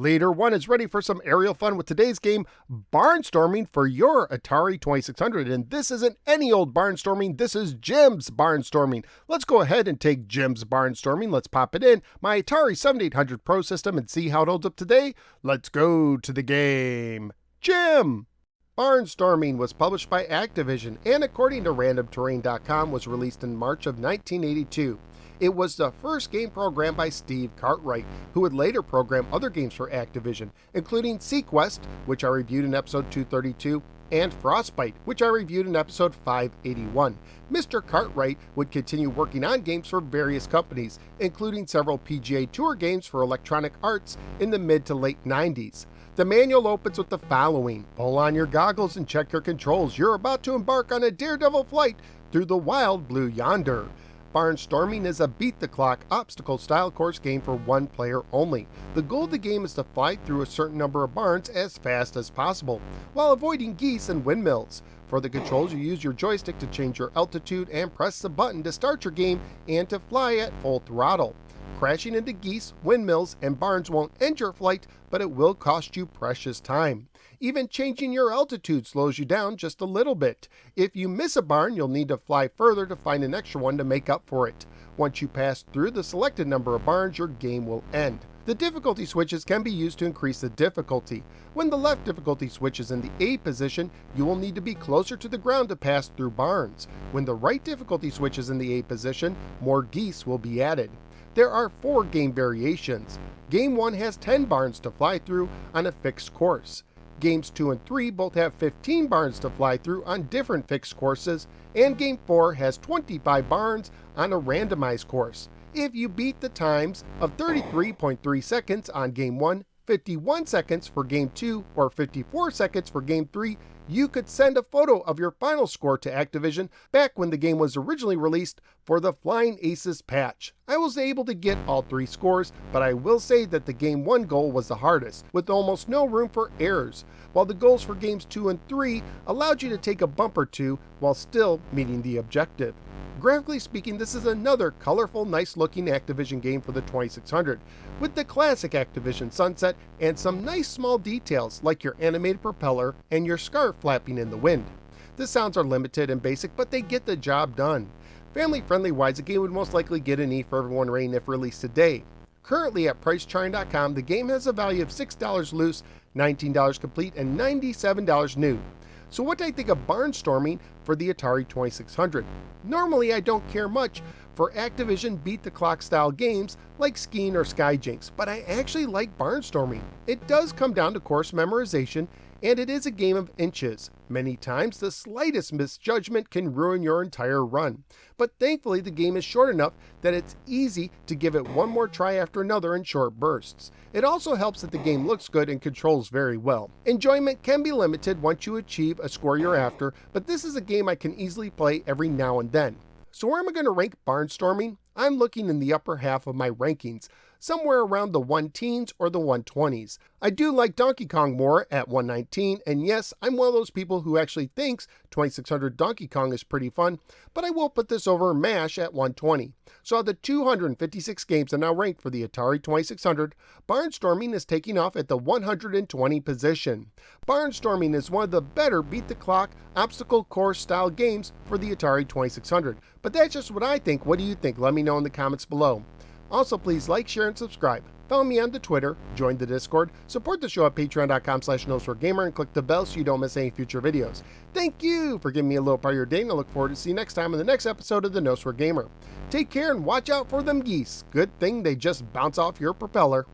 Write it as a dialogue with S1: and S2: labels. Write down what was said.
S1: Leader 1 is ready for some aerial fun with today's game, Barnstorming for your Atari 2600. And this isn't any old barnstorming, this is Jim's Barnstorming. Let's go ahead and take Jim's Barnstorming. Let's pop it in my Atari 7800 Pro system and see how it holds up today. Let's go to the game. Jim! Barnstorming was published by Activision and, according to randomterrain.com, was released in March of 1982. It was the first game programmed by Steve Cartwright, who would later program other games for Activision, including Sequest, which I reviewed in episode 232, and Frostbite, which I reviewed in episode 581. Mr. Cartwright would continue working on games for various companies, including several PGA Tour games for Electronic Arts in the mid to late 90s. The manual opens with the following: pull on your goggles and check your controls. You're about to embark on a daredevil flight through the wild blue yonder. Barnstorming is a beat-the-clock obstacle-style course game for one player only. The goal of the game is to fly through a certain number of barns as fast as possible, while avoiding geese and windmills. For the controls, you use your joystick to change your altitude and press the button to start your game and to fly at full throttle. Crashing into geese, windmills, and barns won't end your flight, but it will cost you precious time. Even changing your altitude slows you down just a little bit. If you miss a barn, you'll need to fly further to find an extra one to make up for it. Once you pass through the selected number of barns, your game will end. The difficulty switches can be used to increase the difficulty. When the left difficulty switch is in the A position, you will need to be closer to the ground to pass through barns. When the right difficulty switch is in the A position, more geese will be added. There are 4 game variations. Game 1 has 10 barns to fly through on a fixed course. Games 2 and 3 both have 15 barns to fly through on different fixed courses, and Game 4 has 25 barns on a randomized course. If you beat the times of 33.3 seconds on Game 1, 51 seconds for Game 2, or 54 seconds for Game 3, you could send a photo of your final score to Activision back when the game was originally released for the Flying Aces patch. I was able to get all 3 scores, but I will say that the Game 1 goal was the hardest, with almost no room for errors, while the goals for Games 2 and 3 allowed you to take a bump or two while still meeting the objective. Graphically speaking, this is another colorful, nice-looking Activision game for the 2600, with the classic Activision sunset and some nice small details like your animated propeller and your scarf flapping in the wind. The sounds are limited and basic, but they get the job done. Family-friendly wise, the game would most likely get an E for everyone rating if released today. Currently at PriceCharting.com, the game has a value of $6 loose, $19 complete, and $97 new. So what do I think of Barnstorming for the Atari 2600? Normally I don't care much for Activision beat-the-clock style games like Skiing or Skyjinx, but I actually like Barnstorming. It does come down to course memorization, and it is a game of inches. Many times the slightest misjudgment can ruin your entire run. But thankfully the game is short enough that it's easy to give it one more try after another in short bursts. It also helps that the game looks good and controls very well. Enjoyment can be limited once you achieve a score you're after, but this is a game I can easily play every now and then. So where am I going to rank Barnstorming? I'm looking in the upper half of my rankings, somewhere around the 110s or the 120s. I do like Donkey Kong more at 119, and yes, I'm one of those people who actually thinks 2600 Donkey Kong is pretty fun, but I will put this over MASH at 120. So of the 256 games that are now ranked for the Atari 2600, Barnstorming is taking off at the 120 position. Barnstorming is one of the better beat-the-clock, obstacle course style games for the Atari 2600. But that's just what I think. What do you think? Let me know in the comments below. Also, please like, share, and subscribe. Follow me on the Twitter, join the Discord, support the show at patreon.com/NoSwearGamer, and click the bell so you don't miss any future videos. Thank you for giving me a little part of your day, and I look forward to seeing you next time in the next episode of the No Swear Gamer. Take care and watch out for them geese. Good thing they just bounce off your propeller.